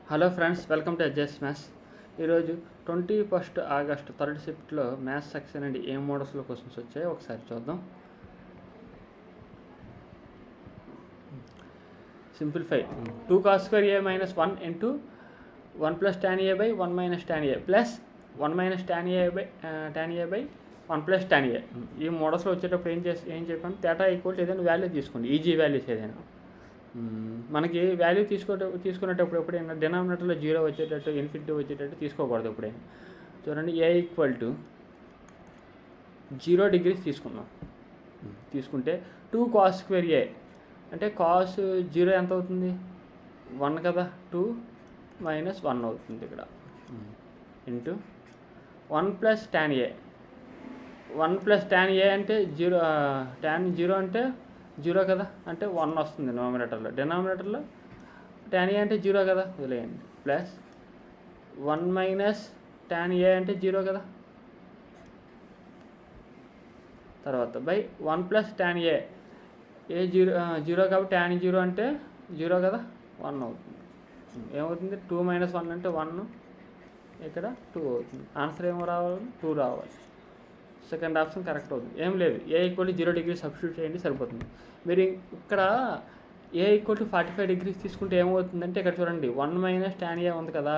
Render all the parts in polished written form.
Hello friends, welcome to edges maths. ఈరోజు 21 August third షిఫ్ట్లో maths section అండి ఏం మోడల్స్లో క్వశ్చన్స్ వచ్చాయో ఒకసారి చూద్దాం. Simplify 2 cos square a minus 1 into 1 plus tan a by 1 minus tan a plus 1 minus tan a by 1 plus tan a. ఈ మోడల్స్లో వచ్చేటప్పుడు ఏం చెప్పాను, తేటా ఈక్వల్ ఏదైనా వాల్యూ తీసుకోండి, ఈజీ వాల్యూస్ ఏదైనా. మనకి వాల్యూ తీసుకునేటప్పుడు ఎప్పుడైనా డినామినేటర్లో 0 వచ్చేటట్టు, ఇన్ఫినిటీ వచ్చేటట్టు తీసుకోకూడదు. ఎప్పుడైనా చూడండి, ఏ ఈక్వల్ టు 0 degrees తీసుకున్నాం. తీసుకుంటే 2 cos square a అంటే కాస్ 0 ఎంత అవుతుంది, 1 కదా, 2 minus 1 అవుతుంది ఇక్కడ. Into 1 plus tan a, 1 plus tan a అంటే 0, tan 0 అంటే 0 కదా, అంటే 1 వస్తుంది డినామినేటర్లో. tan a అంటే 0 కదా, వదిలేయండి. ప్లస్ 1 minus tan a అంటే 0 కదా, తర్వాత బై 1 plus tan a, ఏ 0 కాబట్టి tan 0 అంటే 0 కదా, 1 అవుతుంది. ఏమవుతుంది, 2 minus 1 అంటే 1, ఇక్కడ 2 అవుతుంది. ఆన్సర్ ఏమో రావాలి, 2 రావాలి. సెకండ్ ఆప్షన్ కరెక్ట్ అవుతుంది. ఏం లేదు, ఏ ఈక్వల్ టు 0 degrees సబ్స్టిట్యూట్ చేయండి, సరిపోతుంది. మీరు ఇక్కడ ఏ ఈక్వల్ టు 45 degrees తీసుకుంటే ఏమవుతుందంటే, ఇక్కడ చూడండి 1 minus tan a ఉంది కదా,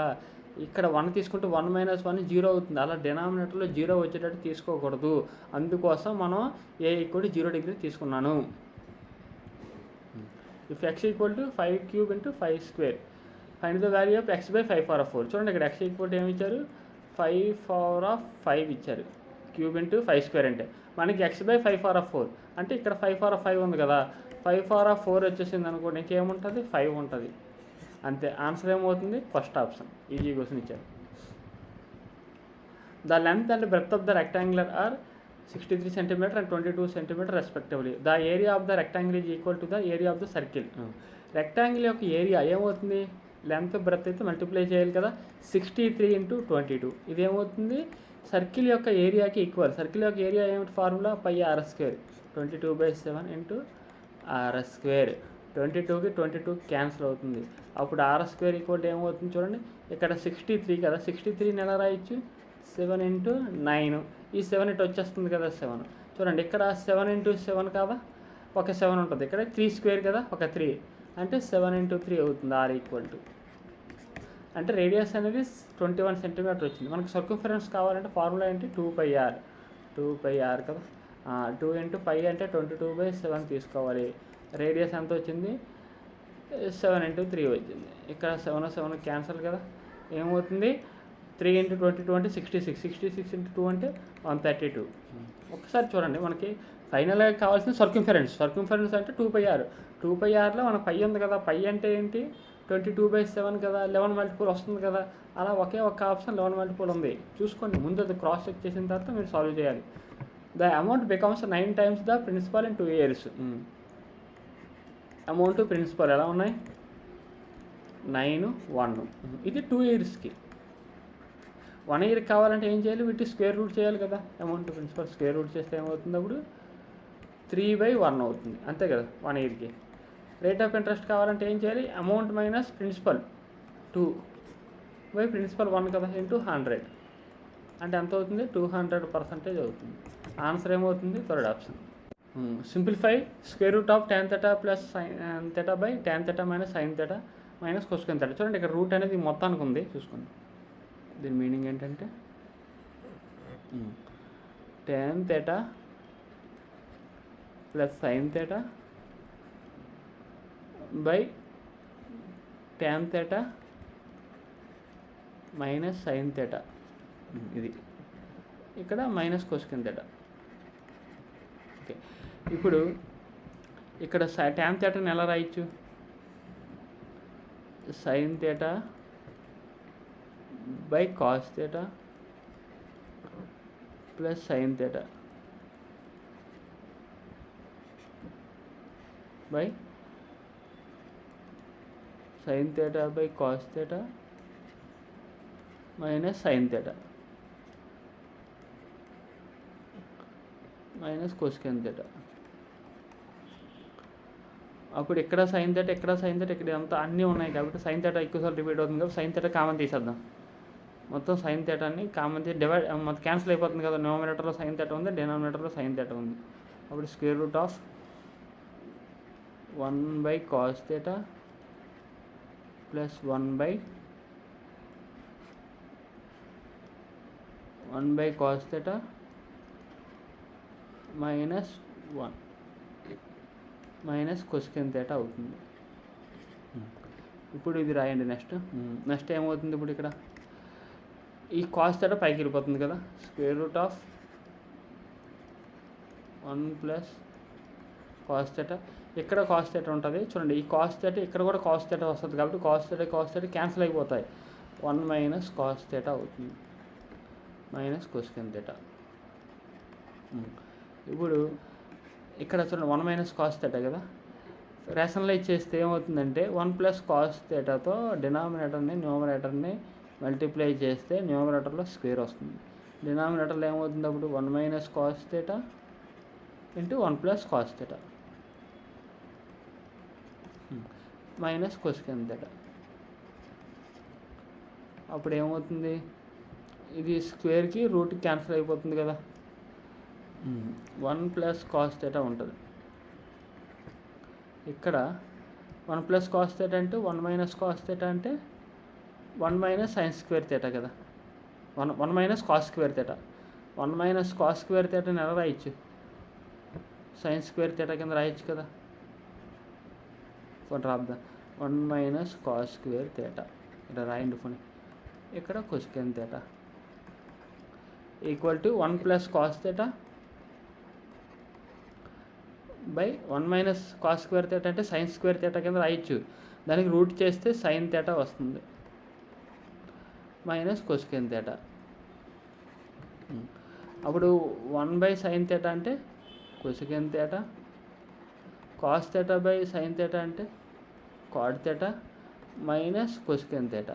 ఇక్కడ 1 తీసుకుంటే 1 minus 1 0 అవుతుంది. అలా డినామినేటర్లో 0 వచ్చేటట్టు తీసుకోకూడదు. అందుకోసం మనం ఏ ఈక్వల్ టు 0 degrees తీసుకున్నాను. If x equal to 5 cube into 5 square, find the value of x by 5 power of 4. చూడండి, ఇక్కడ x ఈక్వల్ టు ఏమి ఇచ్చారు, 5 power of 5 ఇచ్చారు. క్యూబ్ ఇంటూ 5 square అంటే మనకి x by 5 power of 4 అంటే ఇక్కడ 5 power of 5 ఉంది కదా, 5 power of 4 వచ్చేసింది అనుకోండి, ఇంకేముంటుంది, 5 ఉంటుంది. అంతే. ఆన్సర్ ఏమవుతుంది, ఫస్ట్ ఆప్షన్. ఈజీ క్వశ్చన్ ఇచ్చారు. The length and breadth of the rectangular are 63 cm and 22 cm respectively. The area of the rectangle is equal to the area of the circle. Rectangle యొక్క area ఏమవుతుంది, length breadth అయితే multiply చేయాలి కదా, 63 into 22. ఇదేమవుతుంది, circle యొక్క ఏరియాకి equal. Circle యొక్క area ఏమిటి, formula pi r square, 22/7 into r square. 22కి 22 క్యాన్సిల్ అవుతుంది. అప్పుడు r స్క్వేర్ ఈక్వల్ టు ఏమవుతుంది చూడండి, ఇక్కడ 63 కదా, 63 ఎలా రాయొచ్చు, 7 into 9. ఈ 7 ఇటు వచ్చేస్తుంది కదా, 7. చూడండి, ఇక్కడ 7 into 7 కాదా, ఒక 7 ఉంటుంది. ఇక్కడ 3 స్క్వేర్ కదా, ఒక 3 అంటే 7 into 3 అవుతుంది. r ఈక్వల్ టు అంటే రేడియస్ అనేది 21 cm వచ్చింది. మనకు సర్కంఫరెన్స్ కావాలంటే ఫార్ములా ఏంటి, 2πr. 2πr కదా, 2 into π అంటే 22/7 తీసుకోవాలి. రేడియస్ ఎంత వచ్చింది, 7 into 3 వచ్చింది. ఇక్కడ 7 క్యాన్సల్ కదా, ఏమవుతుంది, 3 into 22 అంటే 66. 66 into 2 అంటే 132. ఒకసారి చూడండి, మనకి ఫైనల్గా కావాల్సిన సర్కంఫరెన్స్ అంటే 2πr. 2πrలో మన పై ఉంది కదా, పై అంటే ఏంటి, 22/7 కదా, 11 మల్టిపుల్ వస్తుంది కదా. అలా ఒకే ఒక ఆప్షన్ 11 మల్టిపుల్ ఉంది, చూసుకోండి. ముందు అది క్రాస్ చెక్ చేసిన తర్వాత మీరు సాల్వ్ చేయాలి. The amount becomes 9 times the principal in 2 years. Amount principal ఎలా ఉన్నాయి, 9, 1. ఇది 2 yearsకి. 1 year కావాలంటే ఏం చేయాలి, వీటి స్క్వేర్ రూట్ చేయాలి కదా. అమౌంట్ ప్రిన్సిపల్ స్క్వేర్ రూట్ చేస్తే ఏమవుతుంది, అప్పుడు 3/1 అవుతుంది, అంతే కదా 1 yearకి. రేట్ ఆఫ్ ఇంట్రెస్ట్ కావాలంటే ఏం చేయాలి, అమౌంట్ మైనస్ ప్రిన్సిపల్ 2 ప్రిన్సిపల్ 1 కదా, ఇంటూ 100 అంటే ఎంత అవుతుంది, 200% అవుతుంది. ఆన్సర్ ఏమవుతుంది, third option. Simplify square root of tan θ plus sin θ by tan θ minus sin θ minus cosecant θ. చూడండి, ఇక్కడ రూట్ అనేది మొత్తానికి ఉంది, చూసుకోండి. దీని మీనింగ్ ఏంటంటే tan θ plus sin θ by tan θ minus sin θ. ఇది ఇక్కడ మైనస్ cosecant θ. ఓకే, ఇప్పుడు ఇక్కడ tan θని ఎలా రాయొచ్చు, sin θ by cos θ plus sin θ by sin θ by cos θ minus sin θ minus cosecant θ. అప్పుడు ఇక్కడ సైన్ థీటా, ఇక్కడ సైన్ థీటా, ఇక్కడ అంతా అన్నీ ఉన్నాయి కాబట్టి సైన్ థీటా ఎక్కువసార్లు రిపీట్ అవుతుంది కాబట్టి సైన్ థీటా కామన్ తీసేద్దాం. మొత్తం సైన్ థీటాని కామన్ తీసి డివైడ్ మొత్తం క్యాన్సిల్ అయిపోతుంది కదా. న్యూమరేటర్లో సైన్ థీటా ఉంది, డినామినేటర్లో సైన్ థీటా ఉంది. అప్పుడు square root of 1/cos θ plus 1/cos θ minus 1 minus cosecant θ అవుతుంది. ఇప్పుడు ఇది రాయండి. నెక్స్ట్ ఏమవుతుంది ఇప్పుడు ఇక్కడ ఈ cos θ పైకి వెళ్ళిపోతుంది కదా. Square root of 1 plus cos θ, ఇక్కడ cos θ ఉంటుంది చూడండి. ఈ cos θ ఇక్కడ కూడా cos θ వస్తుంది కాబట్టి cos θ క్యాన్సిల్ అయిపోతాయి. 1 మైనస్ cos θ అవుతుంది మైనస్ cosecant θ. ఇప్పుడు ఇక్కడ చూడండి 1 మైనస్ cos θ కదా. రేషనలైజ్ చేస్తే ఏమవుతుందంటే 1 ప్లస్ cos θతో డినామినేటర్ని న్యూమరేటర్ని మల్టిప్లై చేస్తే న్యూమరేటర్లో స్క్వేర్ వస్తుంది. డినామినేటర్లో ఏమవుతుంది అప్పుడు 1 minus cos θ into 1 plus cos θ minus cosecant θ. అప్పుడు ఏమవుతుంది, ఇది స్క్వేర్కి రూట్ క్యాన్సిల్ అయిపోతుంది కదా. 1 ప్లస్ cos θ ఉంటుంది. ఇక్కడ 1 ప్లస్ cos θ అంటే 1 మైనస్ cos θ అంటే 1 మైనస్ సైన్ స్క్వేర్ θ కదా. 1 minus cos square θ. 1 minus cos square థీటాని ఎలా రాయొచ్చు, సైన్ స్క్వేర్ థీటా కింద రాయొచ్చు కదా. రాద్దాం 1 మైనస్ కాస్ స్క్వేర్ థీటా ఇలా రాయండి పోనీ. ఇక్కడ cosecant θ equal to 1 plus cos theta by 1 minus cos square theta అంటే సైన్ స్క్వేర్ థీటా కింద రాయొచ్చు. దానికి రూట్ చేస్తే సైన్ థీటా వస్తుంది మైనస్ cosecant θ. అప్పుడు 1 బై సైన్ థీటా అంటే cosecant θ, cos theta by sine theta అంటే కాట్ థీటా మైనస్ cosecant θ.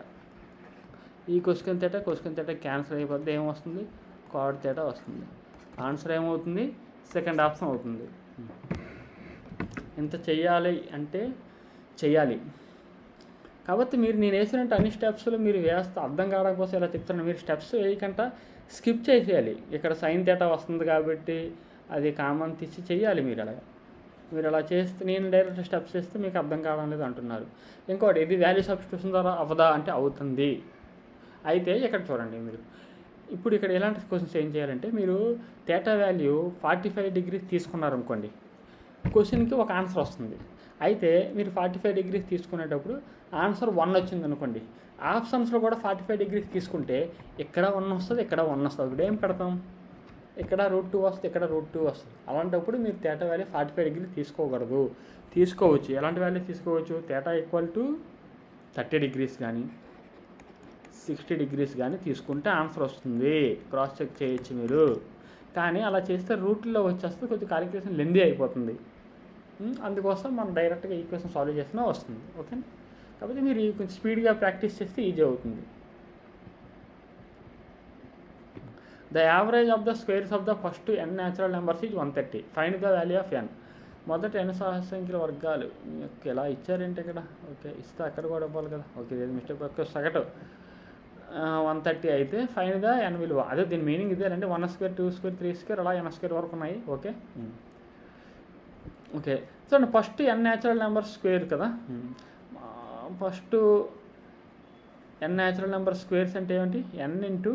ఈ cosecant θ క్యాన్సిల్ అయిపోతే ఏమొస్తుంది, కాట్ థీటా వస్తుంది. ఆన్సర్ ఏమవుతుంది, సెకండ్ ఆప్షన్ అవుతుంది. ఇంత చెయ్యాలి అంటే చెయ్యాలి కాబట్టి మీరు నేను వేసినట్టు అన్ని స్టెప్స్లో మీరు వేస్తే అర్థం కావడం కోసం ఇలా చెప్తున్నాను. మీరు స్టెప్స్ వేయకుండా స్కిప్ చేసేయాలి. ఇక్కడ సైన్ థీటా వస్తుంది కాబట్టి అది కామన్ తీసి చెయ్యాలి. మీరు అలా చేస్తే నేను డైరెక్ట్ స్టెప్స్ చేస్తే మీకు అర్థం కావడం లేదు అంటున్నారు. ఇంకోటి ఇది వాల్యూ సబ్స్టిట్యూషన్ ద్వారా అవదా అంటే అవుతుంది. అయితే ఇక్కడ చూడండి, మీరు ఇప్పుడు ఇక్కడ ఎలాంటి క్వశ్చన్స్ ఏం చేయాలంటే, మీరు థీటా వాల్యూ 45 degrees తీసుకున్నారనుకోండి, క్వశ్చన్కి ఒక ఆన్సర్ వస్తుంది. అయితే మీరు 45 degrees తీసుకునేటప్పుడు ఆన్సర్ 1 వచ్చింది అనుకోండి, ఆప్షన్స్లో కూడా 45 degrees తీసుకుంటే ఇక్కడ 1 వస్తుంది, ఇక్కడ 1 వస్తుంది. ఇప్పుడు ఏం పెడతాం, ఇక్కడ √2 వస్తుంది, ఇక్కడ √2 వస్తుంది. అలాంటప్పుడు మీరు థీటా వాల్యూ 45 degrees తీసుకోకూడదు. తీసుకోవచ్చు. ఎలాంటి వాల్యూ తీసుకోవచ్చు, థీటా ఈక్వల్ టు 30 degrees కానీ 60 degrees కానీ తీసుకుంటే ఆన్సర్ వస్తుంది. క్రాస్ చెక్ చేయొచ్చు మీరు. కానీ అలా చేస్తే రూట్లో వచ్చేస్తే కొద్దిగా క్యాలిక్యులేషన్ లెందీ అయిపోతుంది. అందుకోసం మనం డైరెక్ట్గా ఈక్వేషన్ సాల్వ్ చేసినా వస్తుంది. ఓకే, కాబట్టి మీరు కొంచెం స్పీడ్గా ప్రాక్టీస్ చేస్తే ఈజీ అవుతుంది. The average of the squares of the first n natural numbers is 130. Find the value of n. మొదట n సహస్రంఖ్యల వర్గాలు ఎలా ఇచ్చారంటే ఇక్కడ, ఓకే ఇస్తే అక్కడ కూడా ఇవ్వాలి కదా. ఓకే ఇది మిస్టేక్. ఒక్క సగటు 130 అయితే ఫైండ్ ద n విలువ. అదే దీని మీనింగ్ ఇదే అండి. 1 స్క్వేర్ 2 స్క్వేర్ 3 స్క్వేర్ అలా n స్క్వేర్ వరకు ఉన్నాయి. ఓకే ఓకే చూడండి, first n natural number square కదా. First n natural number squares అంటే ఏమిటి, n into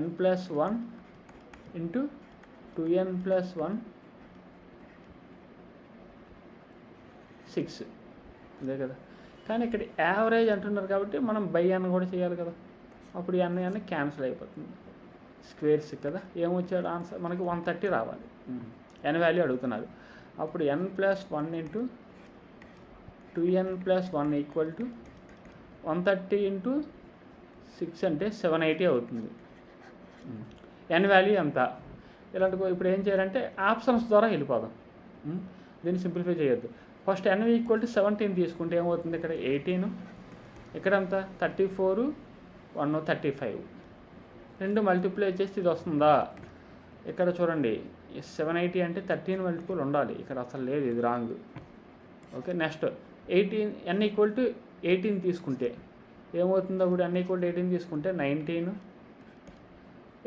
n plus 1 into 2n plus 1 6 ఇదే కదా. కానీ ఇక్కడ యావరేజ్ అంటున్నారు కాబట్టి మనం బై n కూడా చేయాలి కదా. అప్పుడు n క్యాన్సిల్ అయిపోతుంది, స్క్వేర్స్ కదా. ఏమొచ్చాడు ఆన్సర్ మనకి 130 రావాలి. n వాల్యూ అడుగుతున్నారు. అప్పుడు n plus 1 into 2n plus 1 equal to 130 into 6 అంటే 780 అవుతుంది. n వాల్యూ ఎంత. ఇలాంటి ఇప్పుడు ఏం చేయాలంటే ఆప్షన్స్ ద్వారా వెళ్ళిపోదాం. దీన్ని సింప్లిఫై చేయొద్దు. ఫస్ట్ n ఈక్వల్ టు 17 తీసుకుంటే ఏమవుతుంది, ఇక్కడ 18, ఇక్కడ అంత 34, 1 35, రెండు మల్టిప్లై చేస్తే ఇది వస్తుందా. ఇక్కడ చూడండి 780 అంటే 13 మల్టిపుల్ ఉండాలి, ఇక్కడ అసలు లేదు, ఇది wrong. Okay, next 18 n equal to 18 తీసుకుంటే ఏమవుతుందో అప్పుడు n ఈక్వల్ టు 18 తీసుకుంటే 19,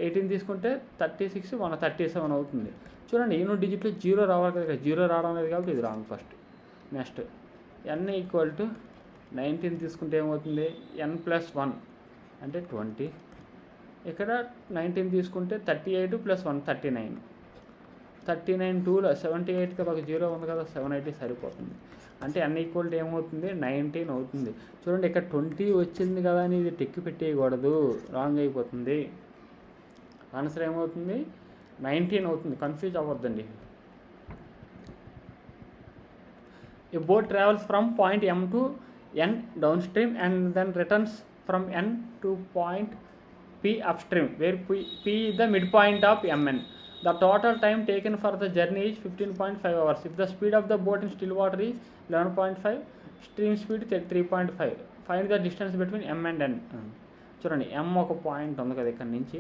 18 తీసుకుంటే 36, 137 అవుతుంది. చూడండి యూనిట్ డిజిట్లో 0 రావాలి కదా, 0 రావడం లేదు కాబట్టి ఇది wrong first. Next n equal to 19 తీసుకుంటే ఏమవుతుంది, n+1 అంటే 20. ఇక్కడ 19 తీసుకుంటే 38 + 1 39, 39 2లో 78 కదా, ఒక 0 ఉంది కదా, 780 సరిపోతుంది. అంటే n ఈక్వల్ టు ఏమవుతుంది, 19 అవుతుంది. చూడండి ఇక్కడ 20 వచ్చింది కదా అని ఇది టిక్ పెట్టేయకూడదు, రాంగ్ అయిపోతుంది. ఆన్సర్ ఏమవుతుంది, 19 అవుతుంది. Confuse అవ్వద్దండి. A boat travels from point M to N downstream and then returns from N to point P upstream, where P is the midpoint of Mn. The total time taken for the journey is 15.5 hours. If the speed of the boat in still water is 11.5, stream speed 3.5. Find the distance between M and N. చూడండి M ఒక point ఉంది కదా, ఇక్కడ నుంచి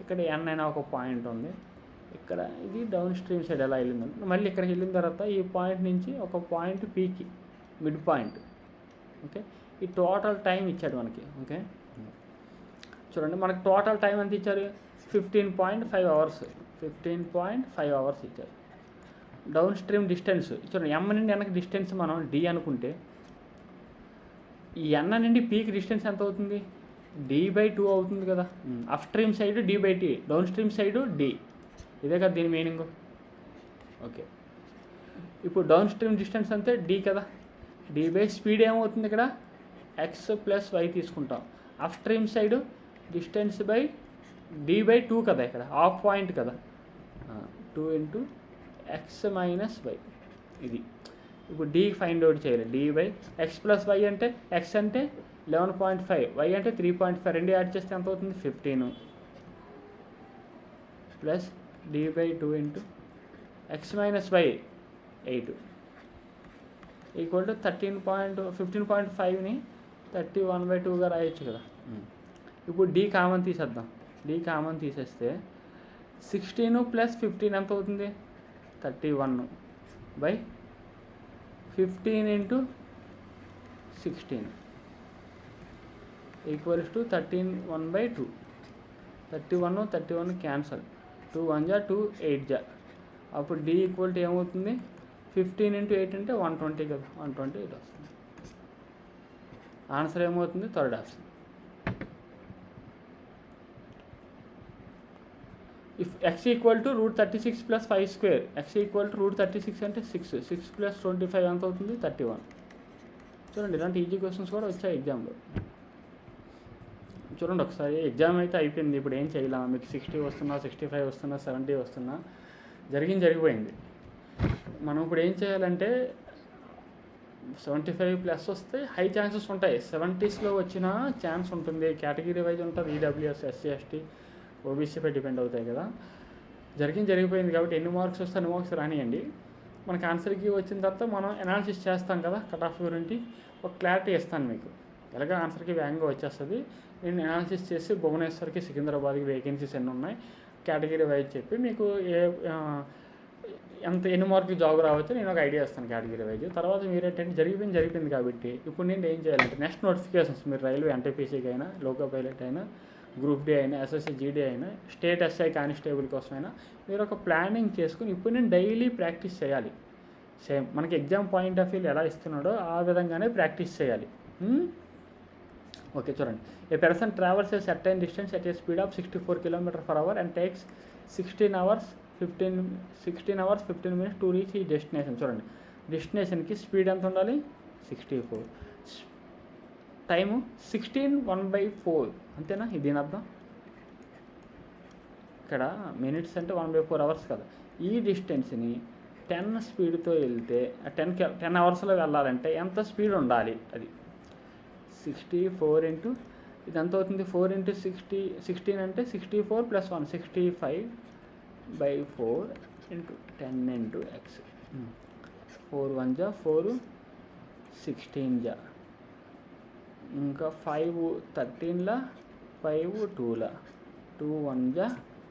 ఇక్కడ N అయినా ఒక point ఉంది. ఇక్కడ ఇది డౌన్ స్ట్రీమ్ సైడ్ ఎలా వెళ్ళింది, మళ్ళీ ఇక్కడికి వెళ్ళిన తర్వాత ఈ పాయింట్ నుంచి ఒక పాయింట్ పీకి మిడ్ పాయింట్. ఓకే, ఈ టోటల్ టైం ఇచ్చాడు మనకి. ఓకే, చూడండి మనకి టోటల్ టైం ఎంత ఇచ్చారు, 15.5 అవర్స్, 15.5 అవర్స్ ఇచ్చారు. డౌన్ స్ట్రీమ్ డిస్టెన్స్ చూడండి, M నుండి Nకి డిస్టెన్స్ మనం D అనుకుంటే, ఈ N నుండి పీకి డిస్టెన్స్ ఎంత అవుతుంది, D/2 అవుతుంది కదా. Up stream side D/T, down stream side D, ఇదే కదా దీని మీనింగ్. ఓకే, ఇప్పుడు డౌన్ స్ట్రీమ్ డిస్టెన్స్ అంతే D కదా, D/ స్పీడ్ ఏమవుతుంది ఇక్కడ x+y తీసుకుంటాం. Up stream side distance by D/2 కదా, ఇక్కడ హాఫ్ పాయింట్ కదా, 2 × x - y. ఇది ఇప్పుడు D ఫైండ్ అవుట్ చేయాలి. D/x+y అంటే x అంటే 11.5, y అంటే 3.5, రెండు యాడ్ చేస్తే ఎంత అవుతుంది, 15 ప్లస్ D/2 × x - y 8 equal to 15.5ని 31/2గా రాయొచ్చు కదా. ఇప్పుడు D కామన్ తీసేద్దాం. D కామన్ తీసేస్తే 16 + 15 ఎంత అవుతుంది, 31/15 × 16 ఈక్వల్స్ టు 13/1/2. 31 క్యాన్సల్, 2 1 = 2, 8 = అప్పుడు D ఈక్వల్ టు ఏమవుతుంది, 15 × 8 అంటే 120 కదా, 120 ఇది వస్తుంది. ఆన్సర్ ఏమవుతుంది, third option. If x equal to √36 + 5² x equal to √36 అంటే 6 + 25 ఎంత అవుతుంది, 31. చూడండి ఇలాంటి ఈజీ క్వశ్చన్స్ కూడా వచ్చాయి ఎగ్జామ్లో. చూడండి ఒకసారి ఎగ్జామ్ అయితే అయిపోయింది, ఇప్పుడు ఏం చేయలేము. మీకు 60 వస్తున్నా, 65 వస్తున్నా, 70 వస్తున్నా, జరిగిపోయింది. మనం ఇప్పుడు ఏం చేయాలంటే 75+ వస్తే హై ఛాన్సెస్ ఉంటాయి, 70స్లో వచ్చిన ఛాన్స్ ఉంటుంది. కేటగిరీ వైజ్ ఉంటుంది, ఈడబ్ల్యూఎస్, ఎస్సీ, ఎస్టీ, ఓబీసీపై డిపెండ్ అవుతాయి కదా. జరిగిపోయింది కాబట్టి ఎన్ని మార్క్స్ వస్తే అన్ని మార్క్స్ రానియండి. మనకి ఆన్సర్కి వచ్చిన తర్వాత మనం అనాలిసిస్ చేస్తాం కదా, కట్ ఆఫ్ గురించి ఒక క్లారిటీ ఇస్తాను మీకు. ఎలాగ ఆన్సర్కి వేగంగా వచ్చేస్తుంది. నేను అనాలిసిస్ చేసి భువనేశ్వర్కి, సికింద్రాబాద్కి వేకెన్సీస్ ఎన్ని ఉన్నాయి కేటగిరీ వైజ్ చెప్పి మీకు ఎన్ని మార్కులు జాబ్ రావచ్చు నేను ఒక ఐడియా ఇస్తాను కేటగిరీ వైజ్. తర్వాత మీరేంటంటే జరిగిపోయింది కాబట్టి ఇప్పుడు నేను ఏం చేయాలంటే నెక్స్ట్ నోటిఫికేషన్స్ మీరు రైల్వే ఎన్టీపీసీకి అయినా, లోకో పైలట్ అయినా, గ్రూప్ డి అయినా, ఎస్ఎస్సి జీడీ అయినా, స్టేట్ ఎస్ఐ కానిస్టేబుల్ కోసమైనా మీరు ఒక ప్లానింగ్ చేసుకుని ఇప్పుడు నేను డైలీ ప్రాక్టీస్ చేయాలి. సేమ్ మనకి ఎగ్జామ్ పాయింట్ ఆఫ్ వ్యూ ఎలా ఇస్తున్నాడో ఆ విధంగానే ప్రాక్టీస్ చేయాలి. ఓకే, చూడండి. A person travels a certain distance at a speed of 64 km/h and takes 16 hours 15 minutes to reach ఈ డెస్టినేషన్. చూడండి డెస్టినేషన్కి స్పీడ్ ఎంత ఉండాలి, 64, టైము 16 1/4 అంతేనా, దీని అర్థం. ఇక్కడ మినిట్స్ అంటే 1/4 hours కదా. ఈ డిస్టెన్స్ని 10 స్పీడ్తో వెళ్తే 10 అవర్స్లో వెళ్ళాలంటే ఎంత స్పీడ్ ఉండాలి, అది 64 × ఇది ఎంత అవుతుంది, 4 × 16 అంటే 64 + 1 65/4 × 10 × x. 4 1 = 4, 16 = ఇంకా 5 13 5 2 2 1 =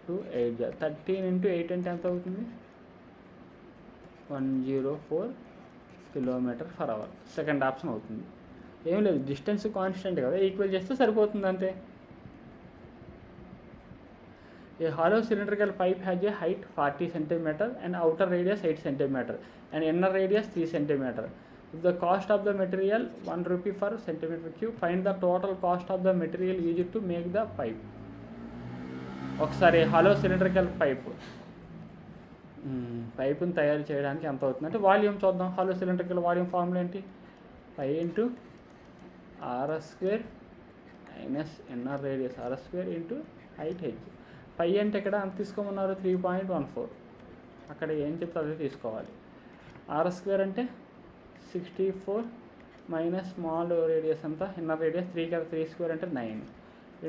2 8 13 × 8 అంటే ఎంత అవుతుంది, 104 km/h. సెకండ్ ఆప్షన్ అవుతుంది. ఏం లేదు, డిస్టెన్స్ కాన్స్టెంట్ కదా, ఈక్వల్ చేస్తే సరిపోతుంది అంతే. A hollow cylindrical pipe has a height 40 cm and outer radius 8 cm and inner radius 3 cm. If the cost of the material 1 rupee per centimeter cube, find the total cost of the material used to make the pipe. ఒకసారి hollow cylindrical పైపుని తయారు చేయడానికి ఎంత అవుతుంది అంటే volume చూద్దాం. Hollow cylindrical volume formula ఏంటి? Pi into r² minus inner radius r² into height h. Pi అంటే ఇక్కడ అంత తీసుకోమన్నారు 3.14, అక్కడ ఏం చెప్తే అదే తీసుకోవాలి. r² అంటే 64 మైనస్ స్మాల్ రేడియస్ అంతా ఇన్నర్ రేడియస్ 3 కదా, 3² అంటే 9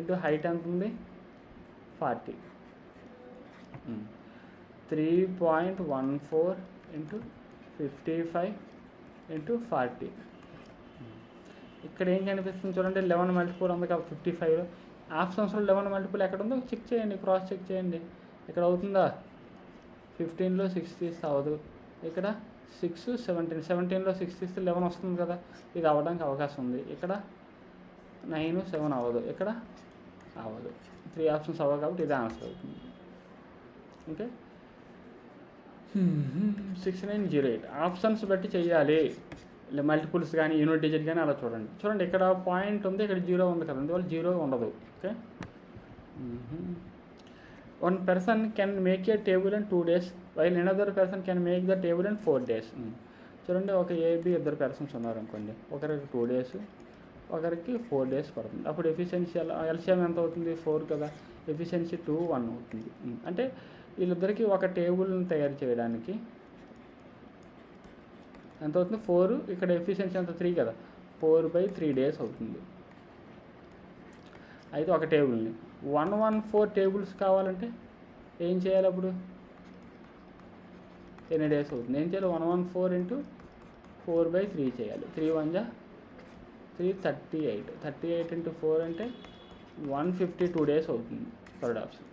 ఇంటూ హైట్ ఎంత ఉంది 40. 3.14 ఇంటూ 55 ఇంటూ 40. ఇక్కడ ఏం కనిపిస్తుంది చూడండి, 11 మల్టిపుల్ ఉంది కాబట్టి 55. ఆప్షన్స్లో 11 మల్టిపుల్ ఎక్కడ ఉందో చెక్ చేయండి, క్రాస్ చెక్ చేయండి. ఇక్కడ అవుతుందా? 15లో 6 తీస్తే అవ్వదు. ఇక్కడ 6 17, 17లో 6 తీస్తే 11 వస్తుంది కదా, ఇది అవ్వడానికి అవకాశం ఉంది. ఇక్కడ 9 7 అవ్వదు, ఇక్కడ అవ్వదు. 3 ఆప్షన్స్ అవ్వదు కాబట్టి ఇదే ఆన్సర్ అవుతుంది. ఓకే, 6908 ఆప్షన్స్ బట్టి చెయ్యాలి. మల్టిపుల్స్ కానీ యూనిట్ డిజిట్ కానీ అలా చూడండి. చూడండి ఇక్కడ పాయింట్ ఉంది, ఇక్కడ 0 ఉంది కదా, అందువల్ల 0 ఉండదు. Okay, 1 person can make a table in 2 days while another person can make the table in 4 days. చూడండి, ఒక AB ఇద్దరు పర్సన్స్ ఉన్నారు అనుకోండి, ఒకరికి 2 days ఒకరికి 4 days పడుతుంది. అప్పుడు ఎఫిషియన్సీ ఎల్సిఎం ఎంత అవుతుంది? 4 కదా, ఎఫిషియన్సీ 2:1 అవుతుంది. అంటే వీళ్ళిద్దరికి ఒక టేబుల్ని తయారు చేయడానికి ఎంత అవుతుంది? 4. ఇక్కడ ఎఫిషియన్సీ ఎంత? 3 కదా, 4/3 days అవుతుంది. అయితే ఒక టేబుల్ని 114 టేబుల్స్ కావాలంటే ఏం చేయాలి? అప్పుడు ఎన్ని డేస్ అవుతుంది? ఏం చేయాలి? 114 ఇంటూ 4/3 చేయాలి. 3 1 జా 3 38, 38 ఇంటూ 4 అంటే 152 days అవుతుంది. Third option.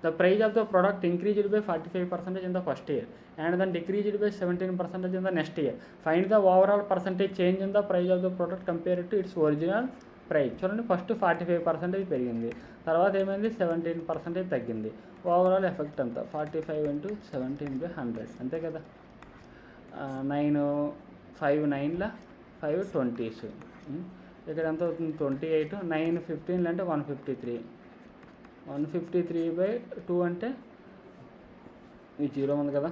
The price of the product increased by 45% in the first year and then decreased by 17% in the next year. Find the overall percentage change in the price of the product compared to its original price. చూడండి, first 45% పెరిగింది, తర్వాత ఏమైంది 17% తగ్గింది. Overall effect అంతా 45 into 17/100 అంతే కదా. 9 5 9ల 5 20s. ఇక్కడ ఎంత అవుతుంది? 28. 9 15 అంటే 153. 153/2 అంటే ఈ 0 ఉంది కదా,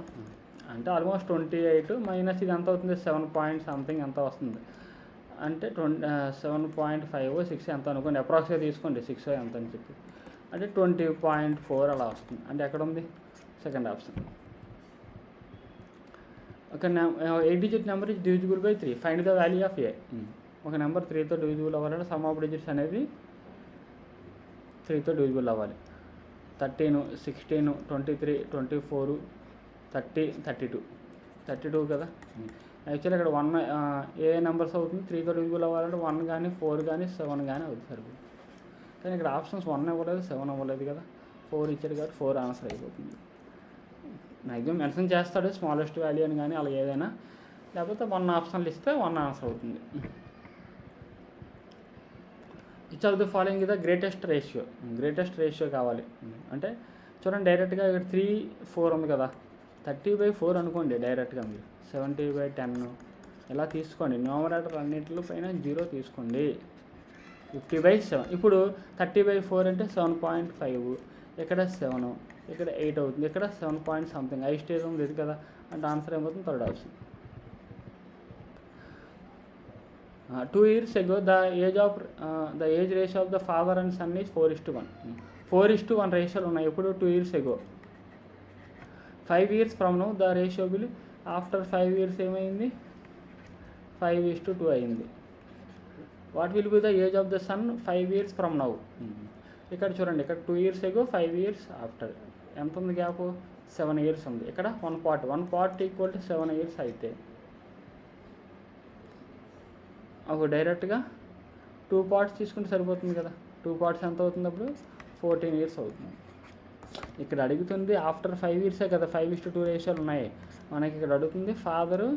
అంటే ఆల్మోస్ట్ 28 మైనస్ ఇది ఎంత అవుతుంది? 7 పాయింట్ సంథింగ్ ఎంత వస్తుంది అంటే 7.5 6 ఎంత అనుకోండి, అప్రాక్స్గా తీసుకోండి 6 ఎంత అని చెప్పి, అంటే 20.4 అలా వస్తుంది. అంటే ఎక్కడ ఉంది? Second option. ఒక 8 digit number is divisible by 3. Find the value of a. ఒక నెంబర్ 3తో డివిజిబుల్ అవ్వాలంటే సమ్ ఆఫ్ డిజిట్స్ అనేది 3తో డివిజిబుల్ అవ్వాలి. 13 16 23 24 30 32 కదా. యాక్చువల్లీ ఇక్కడ 1 ఏ నెంబర్స్ అవుతుంది? 3తో డివిజిబుల్ అవ్వాలంటే 1 కానీ 4 కానీ 7 కానీ అవుతుంది సరిపోతుంది. కానీ ఇక్కడ ఆప్షన్స్ 1 ఇవ్వలేదు, 7 అవ్వలేదు కదా, 4 ఇచ్చాడు కాబట్టి 4 ఆన్సర్ అయిపోతుంది. మ్యాక్సిమం మెన్షన్ చేస్తాడు స్మాలెస్ట్ వాల్యూ అని కానీ అలా ఏదైనా, లేకపోతే 1 ఆప్షన్లు ఇస్తే 1 ఆన్సర్ అవుతుంది. Which of the following is the greatest ratio కావాలి అంటే చూడండి, డైరెక్ట్గా ఇక్కడ 3 4 ఉంది కదా, 30/4 అనుకోండి డైరెక్ట్గా. మీరు 70/10 ఇలా తీసుకోండి. న్యూమరేటర్ అన్నింటిలో పైన 0 తీసుకోండి. 50/7. ఇప్పుడు 30/4 అంటే 7.5, ఇక్కడ 7, ఇక్కడ 8 అవుతుంది, ఇక్కడ 7 పాయింట్ సంథింగ్ ఐ స్టేజ్ ఉంది ఇది కదా, అంటే ఆన్సర్ ఏమవుతుంది? Third option. 2 years ago the age ratio of the father and son is 4:1. 4:1 రేషియోలు ఉన్నాయి ఎప్పుడు? 2 years ago. 5 years from now the ratio will, after 5 years ఏమైంది? 5:2 అయింది. What will be the age of the son 5 years from now? ఇక్కడ చూడండి, ఇక్కడ 2 years ago 5 years after ఎంత ఉంది gap? 7 years ఉంది. ఇక్కడ 1 part ఈక్వల్ టు 7 years అయితే అప్పుడు డైరెక్ట్గా 2 parts తీసుకుంటే సరిపోతుంది కదా. 2 parts ఎంత అవుతుంది? అప్పుడు 14 years అవుతుంది. ఇక్కడ అడుగుతుంది ఆఫ్టర్ 5 ఇయర్సే కదా, 5:2 రేషియోలు ఉన్నాయి. మనకి ఇక్కడ అడుగుతుంది ఫాదరు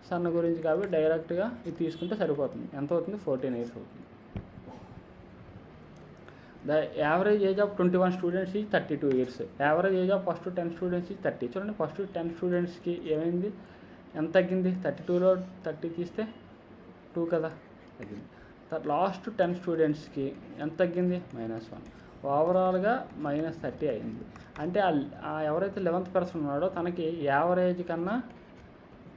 సన్ గురించి కాబట్టి డైరెక్ట్గా ఇది తీసుకుంటే సరిపోతుంది. ఎంత అవుతుంది? 14 ఇయర్స్ అవుతుంది. The average age of 21 students is 32 years. Average age of first 10 students is 30. చూడండి, ఫస్ట్ 10 స్టూడెంట్స్కి ఏమైంది? ఎంత తగ్గింది? 32లో 30 తీస్తే 2 కదా తగ్గింది. లాస్ట్ 10 స్టూడెంట్స్కి ఎంత తగ్గింది? -1. ఓవరాల్గా -30 అయింది. అంటే ఎవరైతే 11th పర్సన్ ఉన్నాడో తనకి యావరేజ్ కన్నా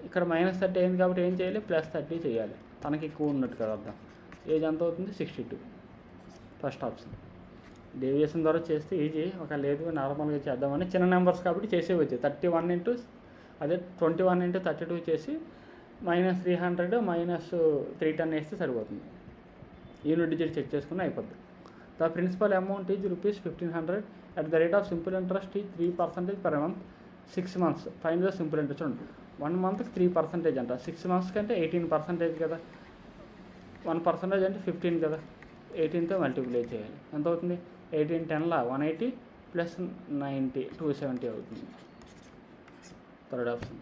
ఇక్కడ -30 అయింది కాబట్టి ఏం చేయాలి? +30 చేయాలి. తనకి ఎక్కువ ఉన్నట్టు కదా అర్థం. ఏజ్ ఎంత అవుతుంది? 62. First option. డేవియేషన్ ద్వారా చేస్తే ఈజీ, ఒక లేదు నార్మల్గా చేద్దామని చిన్న నెంబర్స్ కాబట్టి చేసేవచ్చు. 31 ఇంటూ 21 ఇంటూ 32 చేసి -300 -310 వేస్తే సరిపోతుంది. యూనిట్ డిజిట్ చెక్ చేసుకుని అయిపోద్ది. The principal amount is ₹1500 at the rate of simple interest is 3% per month 6 months. Find the simple interest. చూడండి, 1 monthకి 3% అంట, 6 months కంటే 18% కదా, 1% అంటే 15 కదా, 18తో మల్టిప్లై చేయాలి. ఎంత అవుతుంది? 18 10లా 180 + 90 270 అవుతుంది. Third option.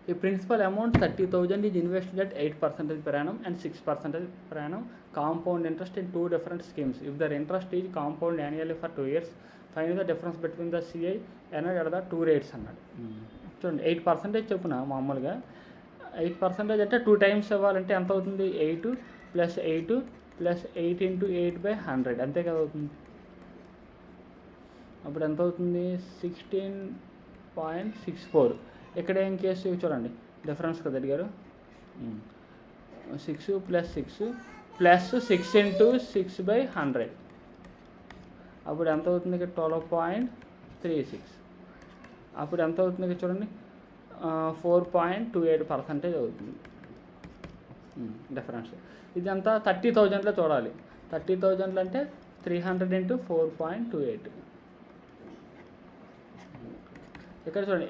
ఈ principal amount 30,000 is invested at 8% per annum and 6% per annum compound interest in 2 different schemes. If the interest is compound annually for 2 years, find the difference between the CI and the 2 rates అన్నాడు. చూడండి, 8% చెప్పున మామూలుగా 8% అంటే 2 times ఇవ్వాలంటే ఎంత అవుతుంది? 8 + 8 + 8 × 8/100 అంతే కదా అవుతుంది. అప్పుడు ఎంత అవుతుంది? 16.64. ఇక్కడ ఏం కేసు చూడండి, డిఫరెన్స్ కదా అడిగారు. 6 + 6 + 6 × 6/100 అప్పుడు ఎంత అవుతుంది? ఇక్కడ 12.36. అప్పుడు ఎంత అవుతుంది? ఇక్కడ చూడండి, 4.28% అవుతుంది డిఫరెన్స్. ఇదంతా 30,000లో చూడాలి. 30,000 అంటే 300 × 4.28. ఇక్కడ చూడండి,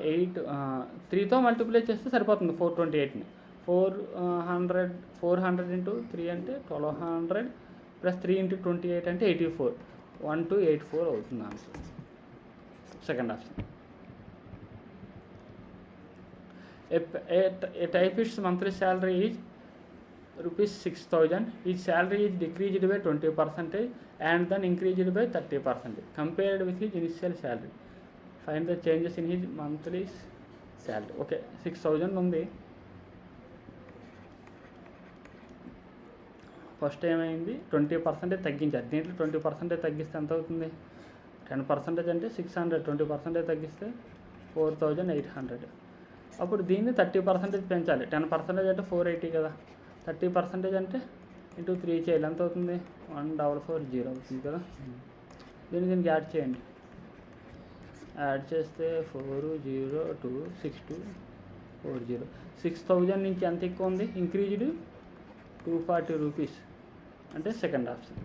3తో మల్టిప్లై చేస్తే సరిపోతుంది 428ని. 400 × 3 అంటే 1200 + 3 × 28 అంటే 84. 1284 అవుతుంది answer. Second option. A typist's monthly salary is ₹6,000. His salary is decreased by 20% and then increased by 30% compared with his initial salary. Find the changes in his monthly salary. Okay, 6,000 ఉంది. First ఏమైంది? 20% తగ్గించారు. దీంట్లో 20% తగ్గిస్తే ఎంత అవుతుంది? 10% అంటే 600, 20% తగ్గిస్తే 4,800. అప్పుడు దీన్ని 30% పెంచాలి. 10% అంటే 480 కదా, 30% అంటే ఇంటూ 3 చేయాలి. ఎంత అవుతుంది? 1440 అవుతుంది కదా. దీనికి యాడ్ చేయండి. యాడ్ చేస్తే 4026240. 6,000 నుంచి ఎంత ఎక్కువ ఉంది? ఇంక్రీజ్డ్ ₹240 అంటే second option.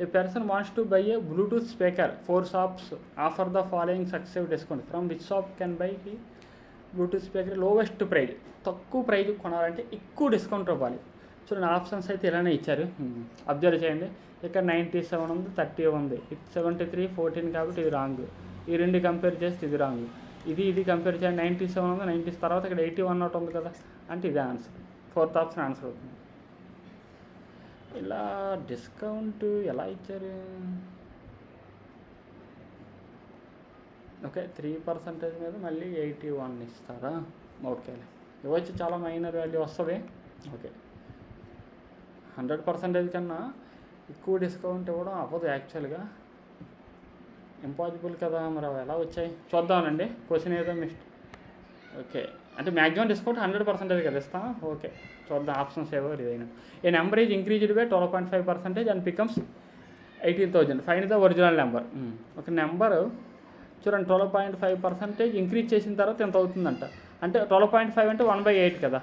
A person wants to buy a Bluetooth speaker. 4 shops offer the following successive discount. From which shop can buy the Bluetooth speaker lowest price? తక్కువ ప్రైజ్ కొనాలంటే ఎక్కువ డిస్కౌంట్ ఇవ్వాలి. చూడండి, ఆప్షన్స్ అయితే ఇలానే ఇచ్చారు. అబ్జర్వ్ చేయండి, ఇక్కడ 97 ఉంది, 30 ఉంది, 73 14 కాబట్టి ఇది రాంగ్. ఈ రెండు కంపేర్ చేస్తే ఇది రాంగ్. ఇది కంపేర్ చేయండి, 97 ఉంది, 90 తర్వాత ఇక్కడ 81 ఒకటి ఉంది కదా, అంటే ఇదే ఆన్సర్. ఫోర్త్ ఆప్షన్ ఆన్సర్ అవుతుంది. ఇలా డిస్కౌంట్ ఎలా ఇచ్చారు? ఓకే, 3% మీద మళ్ళీ 81 ఇస్తారా? ఓకే, ఇవ్వచ్చు, చాలా మైనర్ వాల్యూ వస్తుంది. ఓకే, 100% కన్నా ఎక్కువ డిస్కౌంట్ ఇవ్వడం అవ్వదు యాక్చువల్గా, ఇంపాసిబుల్ కదా. మరి అవి ఎలా వచ్చాయి చూద్దామనండి. క్వశ్చన్ ఏదో ఓకే, అంటే మ్యాక్సిమం డిస్కౌంట్ 100% కదా ఇస్తాం. ఓకే, చూద్దాం ఆప్షన్స్ ఏవో ఇదైనా. A number is increased by 12.5% and becomes 18,000. Find the original number. ఒక నెంబరు చూడండి, 12.5% ఇంక్రీజ్ చేసిన తర్వాత ఎంత అవుతుందంట. అంటే 12.5 అంటే 1/8 కదా,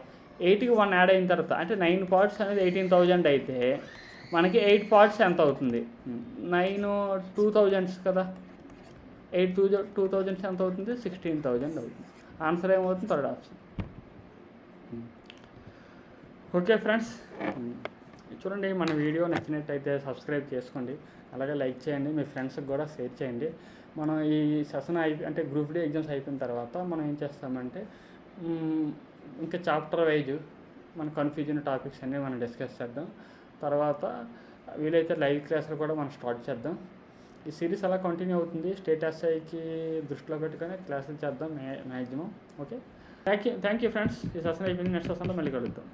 8కి 1 యాడ్ అయిన తర్వాత అంటే 9 parts అనేది 18,000 అయితే మనకి 8 parts ఎంత అవుతుంది? 9 2000s కదా, 8 2000s ఎంత అవుతుంది? 16,000 అవుతుంది. ఆన్సర్ ఏమవుతుంది? Third option. ఓకే ఫ్రెండ్స్, చూడండి, మన వీడియో నచ్చినట్టయితే సబ్స్క్రైబ్ చేసుకోండి, అలాగే లైక్ చేయండి, మీ ఫ్రెండ్స్కి కూడా షేర్ చేయండి. మనం ఈ సెషన్ అంటే గ్రూప్ డి ఎగ్జామ్స్ అయిపోయిన తర్వాత మనం ఏం చేస్తామంటే ఇంకా చాప్టర్ వైజ్ మన కన్ఫ్యూజన్ టాపిక్స్ అన్నీ మనం డిస్కస్ చేద్దాం. తర్వాత వీలైతే లైవ్ క్లాసులు కూడా మనం స్టార్ట్ చేద్దాం. ఈ సిరీస్ అలా కంటిన్యూ అవుతుంది. స్టేట్ ఎస్ఐకి దృష్టిలో పెట్టుకొని క్లాసులు చేద్దాం maximum. Okay, thank you friends. ఈ సెషన్ అయిపోయింది, నెక్స్ట్ సెషన్లో మళ్ళీ కలుద్దాం.